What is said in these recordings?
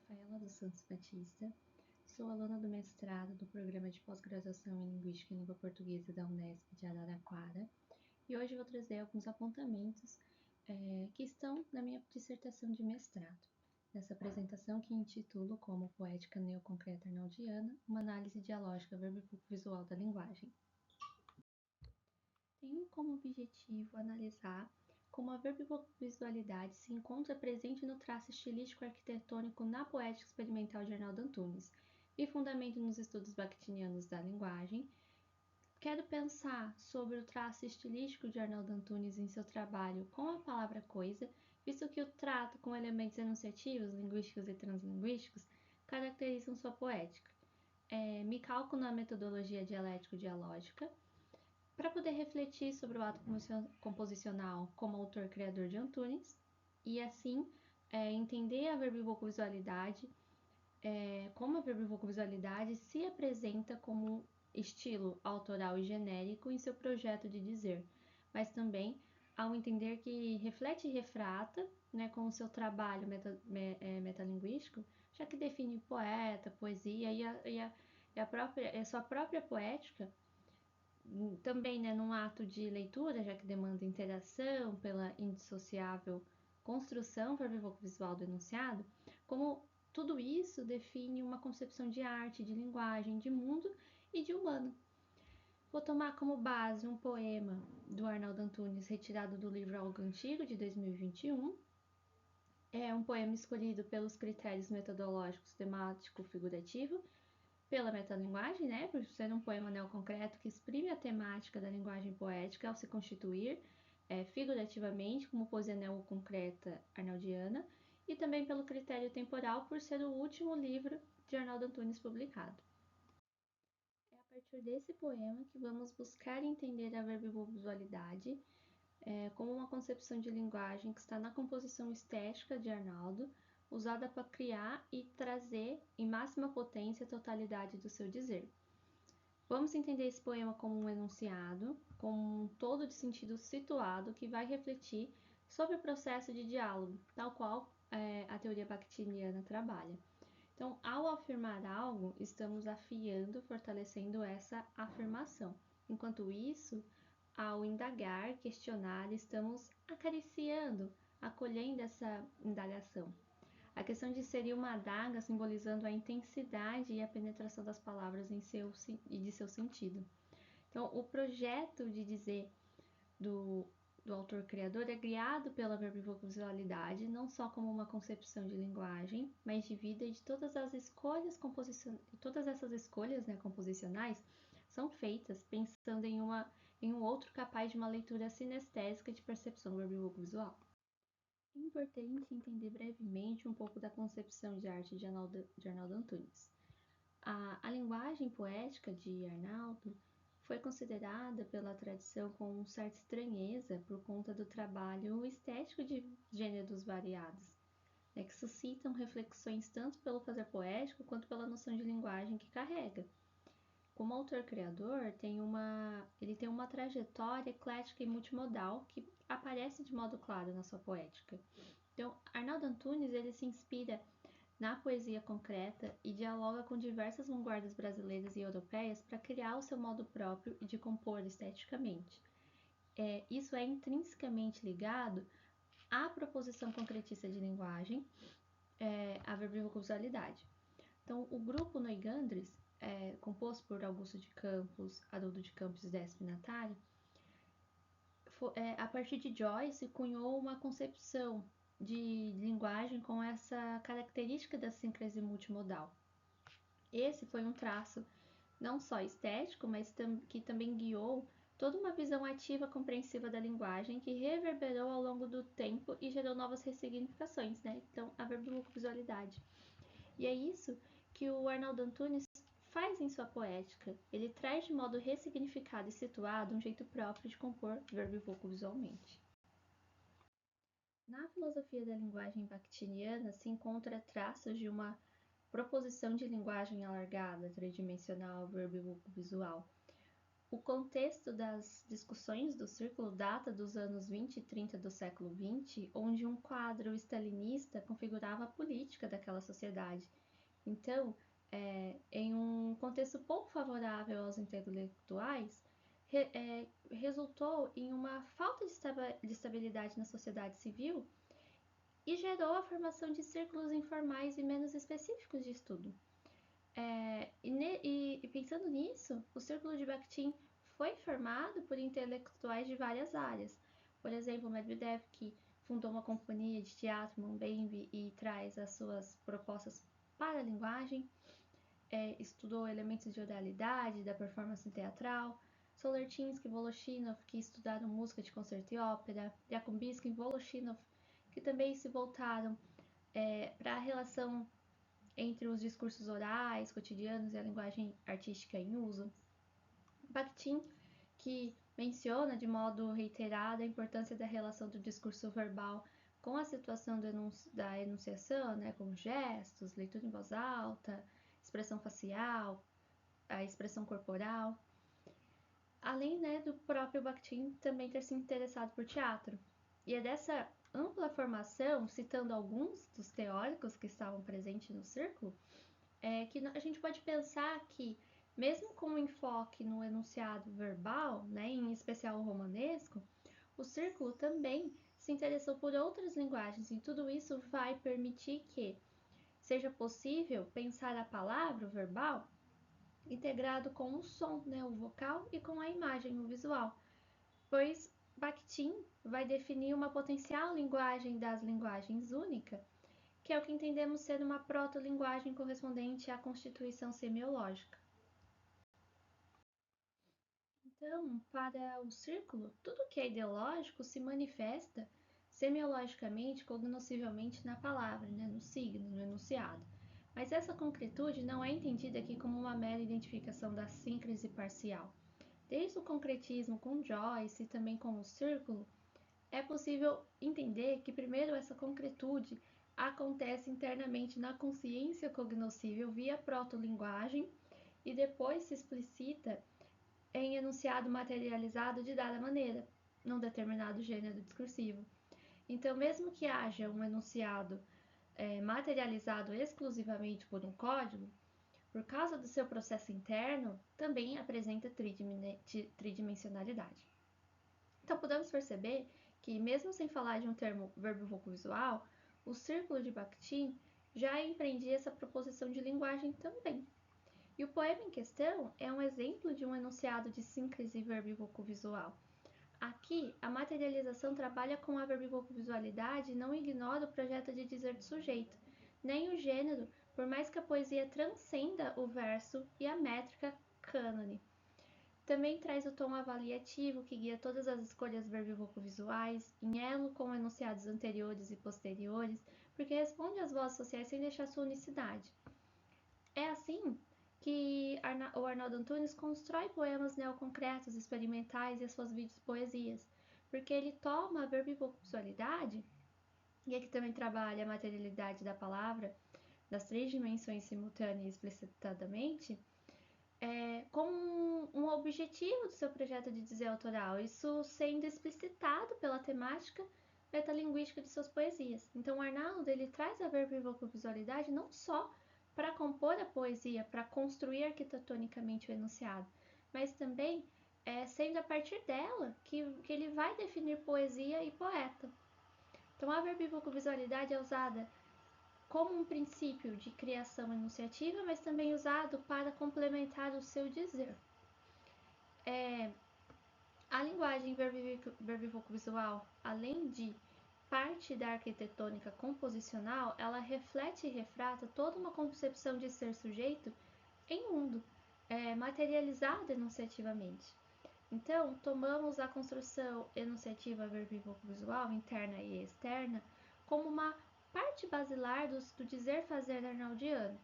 Rafaela dos Santos Batista, sou aluna do mestrado do Programa de Pós-Graduação em Linguística e Língua Portuguesa da Unesp de Araraquara, e hoje vou trazer alguns apontamentos que estão na minha dissertação de mestrado, nessa apresentação que intitulo como Poética Neoconcreta Arnaldiana, uma análise dialógica verbo-visual da linguagem. Tenho como objetivo analisar como a verbovisualidade se encontra presente no traço estilístico arquitetônico na poética experimental de Arnaldo Antunes, e fundamento nos estudos bakhtinianos da linguagem. Quero pensar sobre o traço estilístico de Arnaldo Antunes em seu trabalho com a palavra coisa, visto que o trato com elementos enunciativos, linguísticos e translinguísticos caracterizam sua poética. Me calco na metodologia dialético-dialógica, para poder refletir sobre o ato composicional como autor-criador de Antunes, e assim entender a verbivocovisualidade, como a verbivocovisualidade se apresenta como um estilo autoral e genérico em seu projeto de dizer, mas também ao entender que reflete e refrata, com o seu trabalho metalinguístico, já que define poeta, poesia e a sua própria poética, também num ato de leitura, já que demanda interação pela indissociável construção verbovisual do enunciado, como tudo isso define uma concepção de arte, de linguagem, de mundo e de humano. Vou tomar como base um poema do Arnaldo Antunes, retirado do livro Algo Antigo, de 2021. É um poema escolhido pelos critérios metodológicos temático-figurativo, pela metalinguagem, por ser um poema neoconcreto que exprime a temática da linguagem poética ao se constituir figurativamente como poesia neoconcreta arnaldiana, e também pelo critério temporal por ser o último livro de Arnaldo Antunes publicado. É a partir desse poema que vamos buscar entender a verbovisualidade como uma concepção de linguagem que está na composição estética de Arnaldo, usada para criar e trazer em máxima potência a totalidade do seu dizer. Vamos entender esse poema como um enunciado, como um todo de sentido situado que vai refletir sobre o processo de diálogo, tal qual a teoria bakhtiniana trabalha. Então, ao afirmar algo, estamos afiando, fortalecendo essa afirmação. Enquanto isso, ao indagar, questionar, estamos acariciando, acolhendo essa indagação. A questão de inserir uma adaga simbolizando a intensidade e a penetração das palavras e de seu sentido. Então, o projeto de dizer do autor-criador é guiado pela verbivocalização, não só como uma concepção de linguagem, mas de vida, e de todas as escolhas todas essas escolhas composicionais são feitas pensando em um outro capaz de uma leitura sinestésica de percepção verbivocalizal. É importante entender brevemente um pouco da concepção de arte de Arnaldo Antunes. A linguagem poética de Arnaldo foi considerada pela tradição com certa estranheza por conta do trabalho estético de gêneros variados, que suscitam reflexões tanto pelo fazer poético quanto pela noção de linguagem que carrega. Como autor-criador, ele tem uma trajetória eclética e multimodal que aparece de modo claro na sua poética. Então, Arnaldo Antunes ele se inspira na poesia concreta e dialoga com diversas vanguardas brasileiras e europeias para criar o seu modo próprio de compor esteticamente. Isso é intrinsecamente ligado à proposição concretista de linguagem, à verbivocalização. Então, o grupo Noigandres, composto por Augusto de Campos, Haroldo de Campos e Décio Pinatari, a partir de Joyce, cunhou uma concepção de linguagem com essa característica da sincresia multimodal. Esse foi um traço não só estético, mas que também guiou toda uma visão ativa compreensiva da linguagem que reverberou ao longo do tempo e gerou novas ressignificações, Então, a verbovisualidade. E é isso que o Arnaldo Antunes faz em sua poética. Ele traz de modo ressignificado e situado um jeito próprio de compor verbivocovisualmente. Na filosofia da linguagem bakhtiniana se encontra traços de uma proposição de linguagem alargada, tridimensional, verbivisual, O contexto das discussões do círculo data dos anos 20 e 30 do século XX, onde um quadro stalinista configurava a política daquela sociedade. Então, em um contexto pouco favorável aos intelectuais, resultou em uma falta de estabilidade na sociedade civil e gerou a formação de círculos informais e menos específicos de estudo. E pensando nisso, o Círculo de Bakhtin foi formado por intelectuais de várias áreas. Por exemplo, Medvedev, que fundou uma companhia de teatro, Mambembe, e traz as suas propostas para a linguagem, estudou elementos de oralidade, da performance teatral. Solertinsky e Voloshinov, que estudaram música de concerto e ópera. Jakubinsky e Voloshinov, que também se voltaram para a relação entre os discursos orais, cotidianos e a linguagem artística em uso. Bakhtin, que menciona de modo reiterado a importância da relação do discurso verbal com a situação da enunciação, né, como gestos, leitura em voz alta, expressão facial, a expressão corporal. Além, né, do próprio Bakhtin também ter se interessado por teatro. E é dessa ampla formação, citando alguns dos teóricos que estavam presentes no círculo, que a gente pode pensar que, mesmo com o enfoque no enunciado verbal, né, em especial o romanesco, o círculo também se interessou por outras linguagens, e tudo isso vai permitir que seja possível pensar a palavra, o verbal, integrado com o som, né, o vocal, e com a imagem, o visual, pois Bakhtin vai definir uma potencial linguagem das linguagens única, que é o que entendemos ser uma proto-linguagem correspondente à constituição semiológica. Então, para o círculo, tudo que é ideológico se manifesta semiologicamente, cognoscivelmente na palavra, né, no signo, no enunciado. Mas essa concretude não é entendida aqui como uma mera identificação da síncrese parcial. Desde o concretismo com Joyce e também com o círculo, é possível entender que primeiro essa concretude acontece internamente na consciência cognoscível via protolinguagem e depois se explicita em enunciado materializado de dada maneira, num determinado gênero discursivo. Então, mesmo que haja um enunciado materializado exclusivamente por um código, por causa do seu processo interno, também apresenta tridimensionalidade. Então, podemos perceber que, mesmo sem falar de um termo verbo-voco-visual, o círculo de Bakhtin já empreendia essa proposição de linguagem também. E o poema em questão é um exemplo de um enunciado de síncrese verbo-voco-visual. Aqui, a materialização trabalha com a verbo-voco-visualidade e não ignora o projeto de dizer do sujeito, nem o gênero, por mais que a poesia transcenda o verso e a métrica cânone. Também traz o tom avaliativo que guia todas as escolhas verbo-voco-visuais, em elo com enunciados anteriores e posteriores, porque responde às vozes sociais sem deixar sua unicidade. É assim que o Arnaldo Antunes constrói poemas neoconcretos, experimentais e as suas vídeos-poesias, porque ele toma a verbo-voco-visualidade, e aqui também trabalha a materialidade da palavra, das três dimensões simultânea e explicitadamente, com um objetivo do seu projeto de dizer autoral, isso sendo explicitado pela temática metalinguística de suas poesias. Então, o Arnaldo ele traz a verbo-visualidade não só para compor a poesia, para construir arquitetonicamente o enunciado, mas também sendo a partir dela que ele vai definir poesia e poeta. Então, a verbo-visualidade é usada como um princípio de criação enunciativa, mas também usado para complementar o seu dizer. A linguagem verbo-visual, além de parte da arquitetônica composicional, ela reflete e refrata toda uma concepção de ser sujeito em mundo, materializado enunciativamente. Então, tomamos a construção enunciativa verbo-visual, interna e externa, como uma parte basilar do dizer-fazer arnaldiano,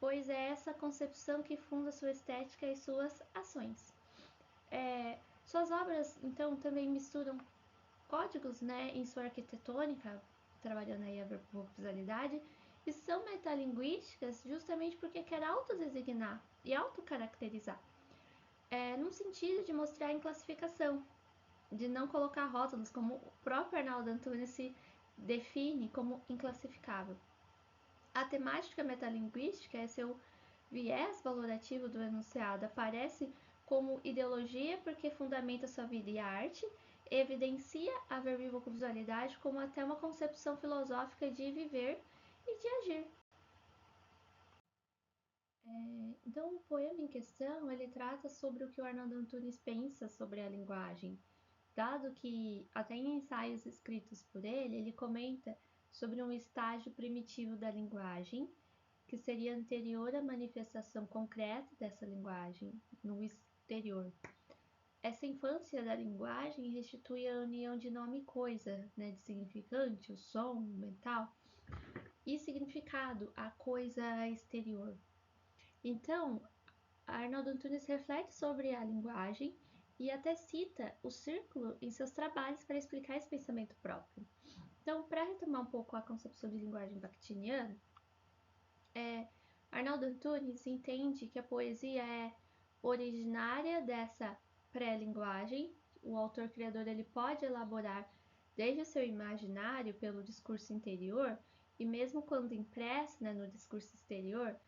pois é essa concepção que funda sua estética e suas ações. Suas obras, então, também misturam códigos, né, em sua arquitetônica, trabalhando aí a verbo-visualidade, e são metalinguísticas justamente porque quer autodesignar e autocaracterizar. num sentido de mostrar em classificação, de não colocar rótulos, como o próprio Arnaldo Antunes se define como inclassificável. A temática metalinguística, seu viés valorativo do enunciado, aparece como ideologia porque fundamenta sua vida e arte, evidencia a verbivocalização como até uma concepção filosófica de viver e de agir. Então, o poema em questão, ele trata sobre o que o Arnaldo Antunes pensa sobre a linguagem, dado que, até em ensaios escritos por ele comenta sobre um estágio primitivo da linguagem, que seria anterior à manifestação concreta dessa linguagem no exterior. Essa infância da linguagem restitui a união de nome e coisa, né, de significante, o som, o mental, e significado, a coisa exterior. Então, Arnaldo Antunes reflete sobre a linguagem e até cita o círculo em seus trabalhos para explicar esse pensamento próprio. Então, para retomar um pouco a concepção de linguagem bakhtiniana, Arnaldo Antunes entende que a poesia é originária dessa pré-linguagem. O autor-criador ele pode elaborar desde o seu imaginário pelo discurso interior e mesmo quando impressa, né, no discurso exterior,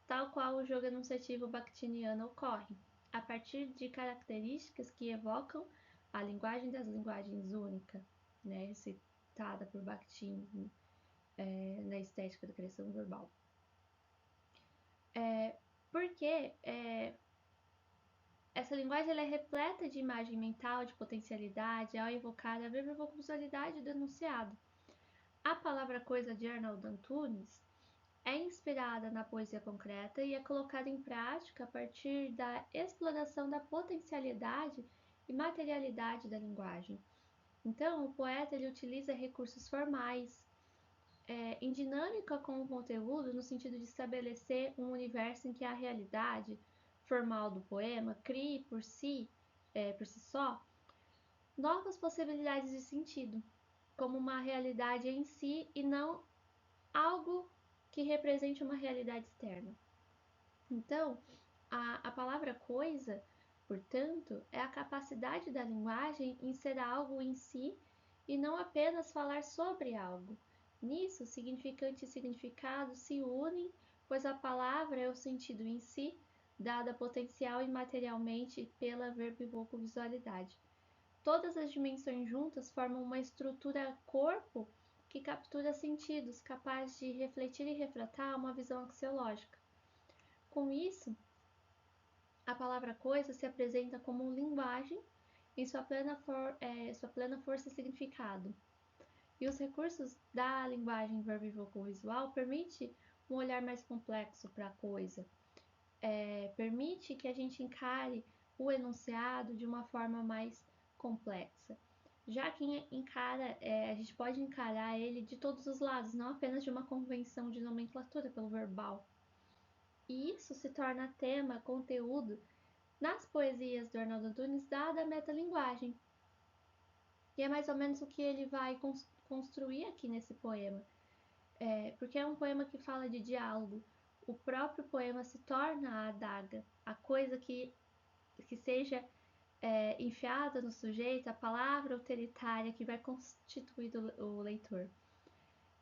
tal qual o jogo enunciativo bakhtiniano ocorre, a partir de características que evocam a linguagem das linguagens única, né, citada por Bakhtin na estética da criação verbal. Porque essa linguagem ela é repleta de imagem mental, de potencialidade, ao evocar a verbivocalização do enunciado. A palavra coisa de Arnaldo Antunes é inspirada na poesia concreta e é colocada em prática a partir da exploração da potencialidade e materialidade da linguagem. Então, o poeta ele utiliza recursos formais, em dinâmica com o conteúdo, no sentido de estabelecer um universo em que a realidade formal do poema crie por si só, novas possibilidades de sentido, como uma realidade em si e não algo que represente uma realidade externa. Então, a palavra coisa, portanto, é a capacidade da linguagem em ser algo em si e não apenas falar sobre algo. Nisso, significante e significado se unem, pois a palavra é o sentido em si, dada potencial e materialmente pela verbivocovisualidade. Todas as dimensões juntas formam uma estrutura corpo que captura sentidos, capaz de refletir e refratar uma visão axiológica. Com isso, a palavra coisa se apresenta como linguagem em sua plena força e significado. E os recursos da linguagem verbivoco-visual permitem um olhar mais complexo para a coisa, permite que a gente encare o enunciado de uma forma mais complexa. Já que a gente pode encarar ele de todos os lados, não apenas de uma convenção de nomenclatura pelo verbal. E isso se torna tema, conteúdo, nas poesias do Arnaldo Antunes, dada a metalinguagem. E é mais ou menos o que ele vai construir aqui nesse poema. Porque é um poema que fala de diálogo. O próprio poema se torna a adaga, a coisa que seja enfiada no sujeito, a palavra autoritária que vai constituir o leitor.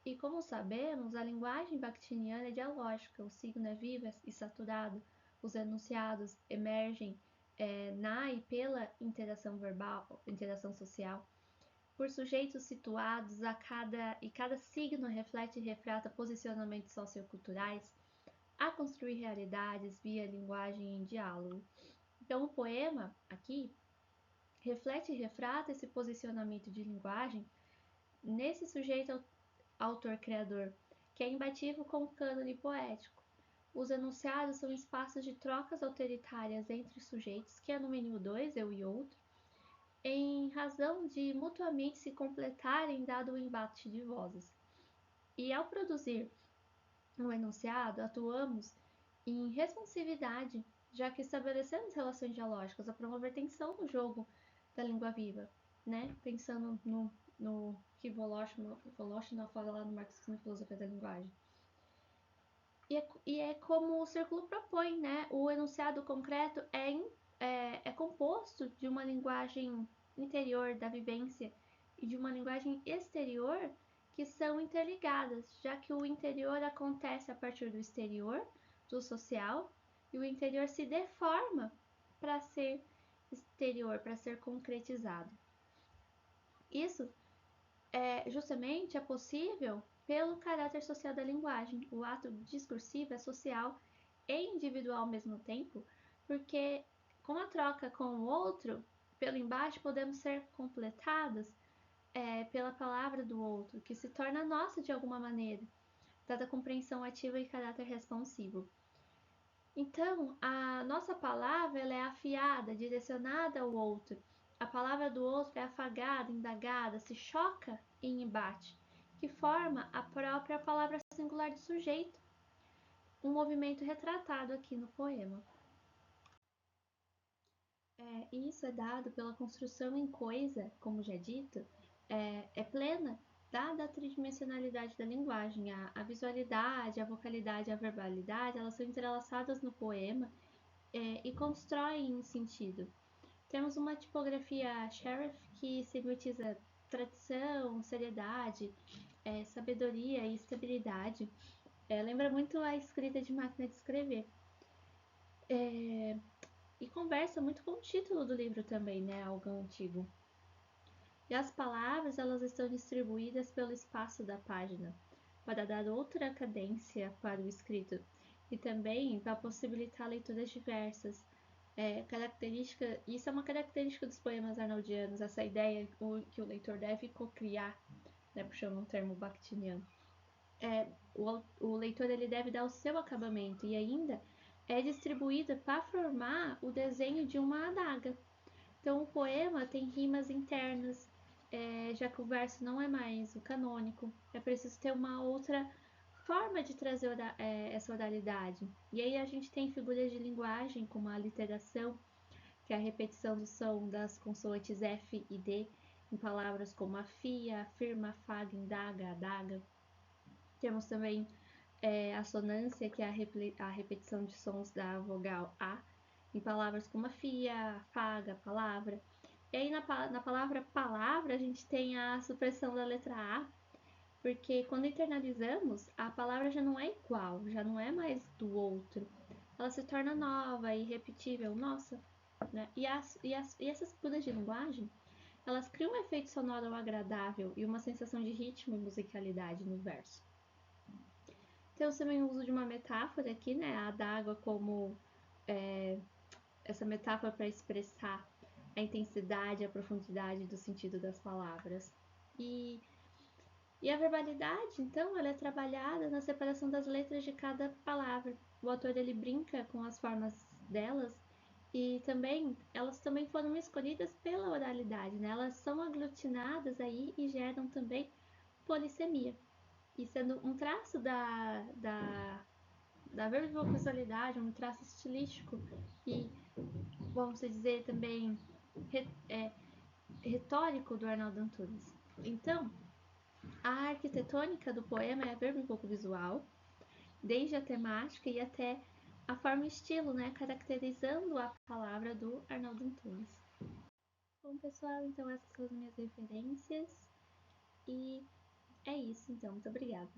E como sabemos, a linguagem bakhtiniana é dialógica, o signo é vivo e saturado, os enunciados emergem na e pela interação verbal, interação social, por sujeitos situados e cada signo reflete e refrata posicionamentos socioculturais a construir realidades via linguagem em diálogo. Então, o poema aqui reflete e refrata esse posicionamento de linguagem nesse sujeito autor-criador, que é imbatível com o cânone poético. Os enunciados são espaços de trocas autoritárias entre sujeitos, que é no mínimo dois, eu e outro, em razão de mutuamente se completarem dado o embate de vozes. E ao produzir um enunciado, atuamos em responsividade, já que estabelecemos relações dialógicas a promover tensão no jogo da língua viva, né? Pensando no que Voloshinov fala lá no Marxismo e Filosofia da Linguagem. E é como o círculo propõe, né? O enunciado concreto é é composto de uma linguagem interior da vivência e de uma linguagem exterior que são interligadas, já que o interior acontece a partir do exterior, do social, e o interior se deforma para ser exterior, para ser concretizado. Isso justamente é possível pelo caráter social da linguagem. O ato discursivo é social e individual ao mesmo tempo, porque com a troca com o outro, pelo embate, podemos ser completados pela palavra do outro, que se torna nossa de alguma maneira, dada a compreensão ativa e caráter responsivo. Então, a nossa palavra ela é afiada, direcionada ao outro. A palavra do outro é afagada, indagada, se choca em embate, que forma a própria palavra singular de sujeito, um movimento retratado aqui no poema. Isso é dado pela construção em coisa, como já dito, é plena, dada a tridimensionalidade da linguagem. A visualidade, a vocalidade e a verbalidade, elas são entrelaçadas no poema e constroem sentido. Temos uma tipografia serif que sintetiza tradição, seriedade, sabedoria e estabilidade. Lembra muito a escrita de máquina de escrever. E conversa muito com o título do livro também, né? Algo antigo. E as palavras, elas estão distribuídas pelo espaço da página, para dar outra cadência para o escrito e também para possibilitar leituras diversas. Isso é uma característica dos poemas arnaldianos, essa ideia que o leitor deve cocriar, né, puxando um termo bakhtiniano. O leitor ele deve dar o seu acabamento e ainda é distribuída para formar o desenho de uma adaga. Então, o poema tem rimas internas, já que o verso não é mais o canônico, é preciso ter uma outra forma de trazer essa oralidade. E aí a gente tem figuras de linguagem, como a aliteração, que é a repetição do som das consoantes F e D em palavras como afia, afirma, afaga, indaga, adaga. Temos também a sonância, que é a repetição de sons da vogal A em palavras como afia, afaga, palavra. E aí na palavra palavra a gente tem a supressão da letra A, porque quando internalizamos, a palavra já não é igual, já não é mais do outro. Ela se torna nova, irrepetível, nossa. Né? E essas figuras de linguagem, elas criam um efeito sonoro agradável e uma sensação de ritmo e musicalidade no verso. Temos também o uso de uma metáfora aqui, né? A d'água como essa metáfora para expressar a intensidade, a profundidade do sentido das palavras. E a verbalidade, então, ela é trabalhada na separação das letras de cada palavra. O autor ele brinca com as formas delas e também elas também foram escolhidas pela oralidade, né? Elas são aglutinadas aí e geram também polissemia. E sendo um traço da verbovisualidade, um traço estilístico e, vamos dizer, também retórico do Arnaldo Antunes. Então, a arquitetônica do poema é verbo-visual, desde a temática e até a forma e estilo, né, caracterizando a palavra do Arnaldo Antunes. Bom, pessoal, então essas são as minhas referências e é isso, então. Muito obrigada.